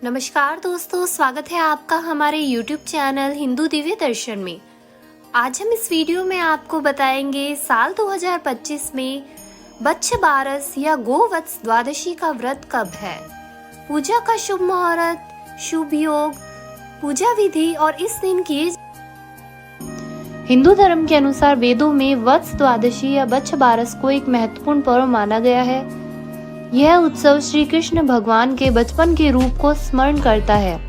नमस्कार दोस्तों, स्वागत है आपका हमारे YouTube चैनल हिंदू दिव्य दर्शन में। आज हम इस वीडियो में आपको बताएंगे साल 2025 में बच्छ बारस या गोवत्स द्वादशी का व्रत कब है, पूजा का शुभ मुहूर्त, शुभ योग, पूजा विधि और इस दिन किए। हिंदू धर्म के अनुसार वेदों में वत्स द्वादशी या बच्छ बारस को एक महत्वपूर्ण पर्व माना गया है। यह उत्सव श्री कृष्ण भगवान के बचपन के रूप को स्मरण करता है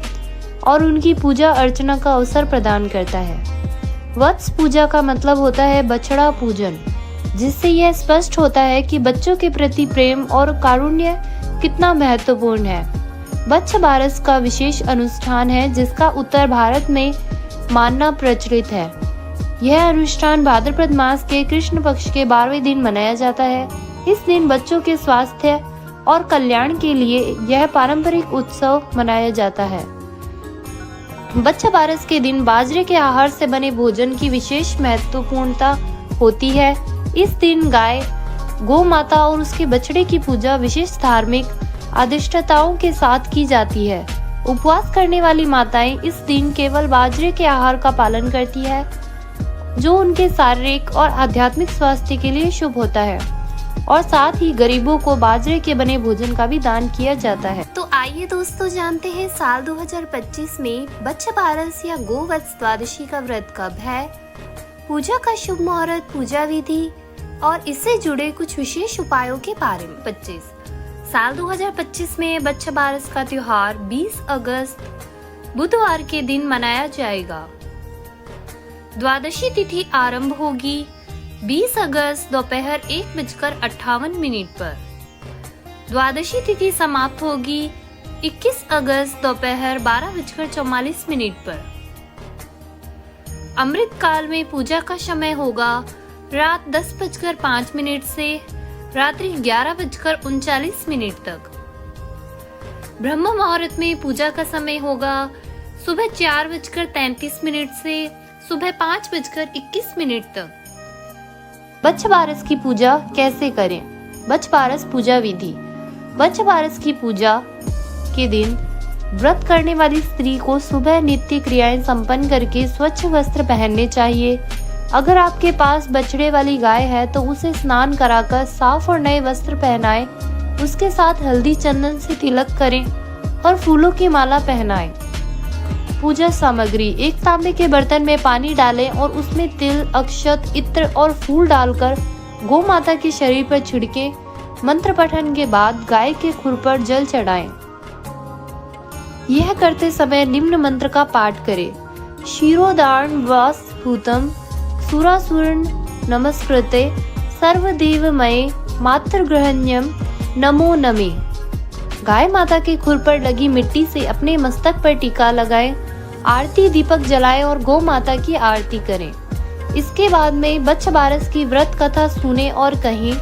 और उनकी पूजा अर्चना का अवसर प्रदान करता है। वत्स पूजा का मतलब होता है बछड़ा पूजन, जिससे यह स्पष्ट होता है कि बच्चों के प्रति प्रेम और कारुण्य कितना महत्वपूर्ण है। बच्छ बारस का विशेष अनुष्ठान है जिसका उत्तर भारत में मानना प्रचलित है। यह अनुष्ठान भाद्रपद मास के कृष्ण पक्ष के 12वें दिन मनाया जाता है। इस दिन बच्चों के स्वास्थ्य और कल्याण के लिए यह पारंपरिक उत्सव मनाया जाता है। बच्छ बारस के दिन बाजरे के आहार से बने भोजन की विशेष महत्वपूर्णता होती है। इस दिन गाय, गौ माता और उसके बछड़े की पूजा विशेष धार्मिक अधिष्ठाताओं के साथ की जाती है। उपवास करने वाली माताएं इस दिन केवल बाजरे के आहार का पालन करती है, जो उनके शारीरिक और आध्यात्मिक स्वास्थ्य के लिए शुभ होता है, और साथ ही गरीबों को बाजरे के बने भोजन का भी दान किया जाता है। तो आइए दोस्तों जानते हैं साल 2025 में बच्छ बारस या गोवत्स द्वादशी का व्रत कब है, पूजा का शुभ मुहूर्त, पूजा विधि और इससे जुड़े कुछ विशेष उपायों के बारे में। 25 साल 2025 में बच्छ बारस का त्योहार 20 अगस्त बुधवार के दिन मनाया जाएगा। द्वादशी तिथि आरंभ होगी 20 अगस्त दोपहर 1:58 पर। द्वादशी तिथि समाप्त होगी 21 अगस्त दोपहर 12:44 पर। अमृत काल में पूजा का समय होगा रात 10:05 से रात्रि 11:39 तक। ब्रह्म मुहूर्त में पूजा का समय होगा सुबह 4:33 से सुबह 5:21 तक। बच्छ बारस की पूजा कैसे करें? बच्छ बारस पूजा विधि। बच्छ बारस की पूजा के दिन व्रत करने वाली स्त्री को सुबह नित्य क्रियाएं संपन्न करके स्वच्छ वस्त्र पहनने चाहिए। अगर आपके पास बछड़े वाली गाय है तो उसे स्नान कराकर साफ और नए वस्त्र पहनाएं। उसके साथ हल्दी चंदन से तिलक करें और फूलों की माला पहनाएं। पूजा सामग्री: एक तांबे के बर्तन में पानी डालें और उसमें तिल, अक्षत, इत्र और फूल डालकर गौ माता के शरीर पर छिड़कें। मंत्र पठन के बाद गाय के खुर पर जल चढ़ाएं। यह करते समय निम्न मंत्र का पाठ करें: क्षीरोदार्ण वास भूतम सुरासुरन नमस्कृते सर्वदेवमये मातृग्रहण्यम नमो नमे। गाय माता के खुर पर लगी मिट्टी से अपने मस्तक पर टीका लगाएं, आरती दीपक जलाएं और गौ माता की आरती करें। इसके बाद में बच्छ बारस की व्रत कथा सुने और कहें।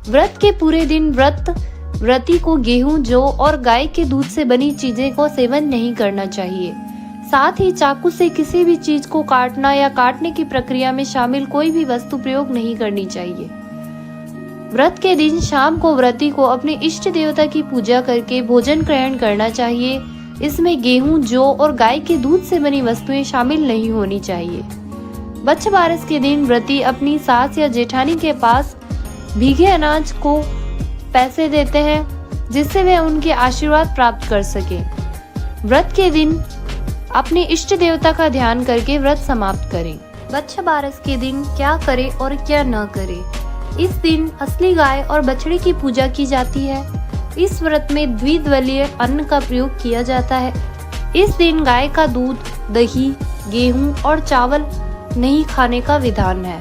व्रत के पूरे दिन व्रती को गेहूं, जौ और गाय के दूध से बनी चीजें को सेवन नहीं करना चाहिए। साथ ही चाकू से किसी भी चीज को काटना या काटने की प्रक्रिया में शामिल कोई भी वस्तु प्रयोग नहीं करनी चाहिए। व्रत के दिन शाम को व्रती को अपने इष्ट देवता की पूजा करके भोजन ग्रहण करना चाहिए। इसमें गेहूं, जौ और गाय के दूध से बनी वस्तुएं शामिल नहीं होनी चाहिए। बच्छ बारस के दिन व्रती अपनी सास या जेठानी के पास भीगे अनाज को पैसे देते हैं, जिससे वे उनके आशीर्वाद प्राप्त कर सके। व्रत के दिन अपने इष्ट देवता का ध्यान करके व्रत समाप्त करें। बच्छ बारस के दिन क्या करें और क्या न करें? इस दिन असली गाय और बछड़े की पूजा की जाती है। इस व्रत में द्विदलीय अन्न का प्रयोग किया जाता है। इस दिन गाय का दूध, दही, गेहूं और चावल नहीं खाने का विधान है।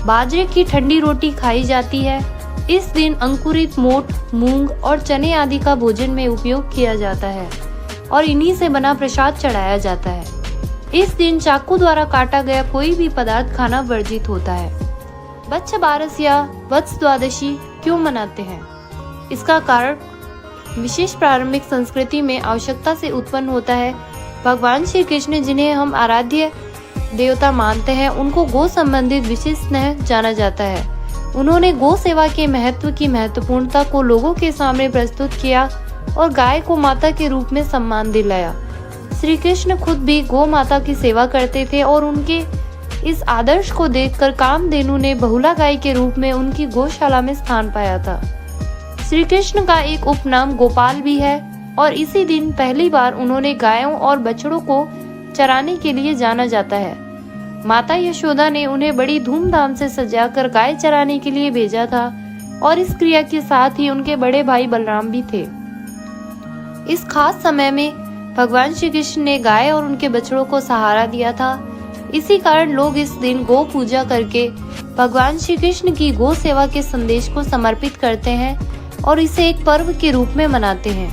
बाजरे की ठंडी रोटी खाई जाती है। इस दिन अंकुरित मोठ, मूंग और चने आदि का भोजन में उपयोग किया जाता है और इन्हीं से बना प्रसाद चढ़ाया जाता है। इस दिन चाकू द्वारा काटा गया कोई भी पदार्थ खाना वर्जित होता है। बच्छ बारस या वत्स द्वादशी क्यों मनाते हैं? इसका कारण विशेष प्रारंभिक संस्कृति में आवश्यकता से उत्पन्न होता है। भगवान श्री कृष्ण, जिन्हें हम आराध्य देवता मानते हैं, उनको गो संबंधित विशेष स्नेह जाना जाता है। उन्होंने गो सेवा के महत्व की महत्वपूर्णता को लोगों के सामने प्रस्तुत किया और गाय को माता के रूप में सम्मान दिलाया। श्री कृष्ण खुद भी गौ माता की सेवा करते थे और उनके इस आदर्श को देखकर कामधेनु ने बहुला गाय के रूप में उनकी गौशाला में स्थान पाया था। श्री कृष्ण का एक उपनाम गोपाल भी है और इसी दिन पहली बार उन्होंने गायों और बछड़ों को चराने के लिए जाना जाता है। माता यशोदा ने उन्हें बड़ी धूमधाम से सजाकर गाय चराने के लिए भेजा था और इस क्रिया के साथ ही उनके बड़े भाई बलराम भी थे। इस खास समय में भगवान श्री कृष्ण ने गाय और उनके बछड़ों को सहारा दिया था। इसी कारण लोग इस दिन गौ पूजा करके भगवान श्री कृष्ण की गौ सेवा के संदेश को समर्पित करते हैं और इसे एक पर्व के रूप में मनाते हैं।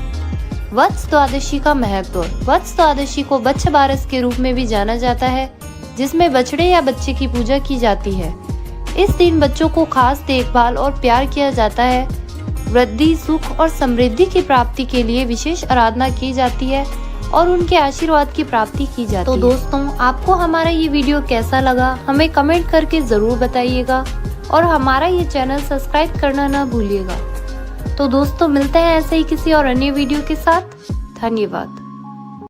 वत्स द्वादशी का महत्व। वत्स द्वादशी को बच्छ बारस के रूप में भी जाना जाता है, जिसमें बछड़े या बच्चे की पूजा की जाती है। इस दिन बच्चों को खास देखभाल और प्यार किया जाता है। वृद्धि, सुख और समृद्धि की प्राप्ति के लिए विशेष आराधना की जाती है और उनके आशीर्वाद की प्राप्ति की जाती है। तो दोस्तों, आपको हमारा ये वीडियो कैसा लगा हमें कमेंट करके जरूर बताइएगा और हमारा ये चैनल सब्सक्राइब करना ना भूलिएगा। तो दोस्तों, मिलते हैं ऐसे ही किसी और अन्य वीडियो के साथ। धन्यवाद।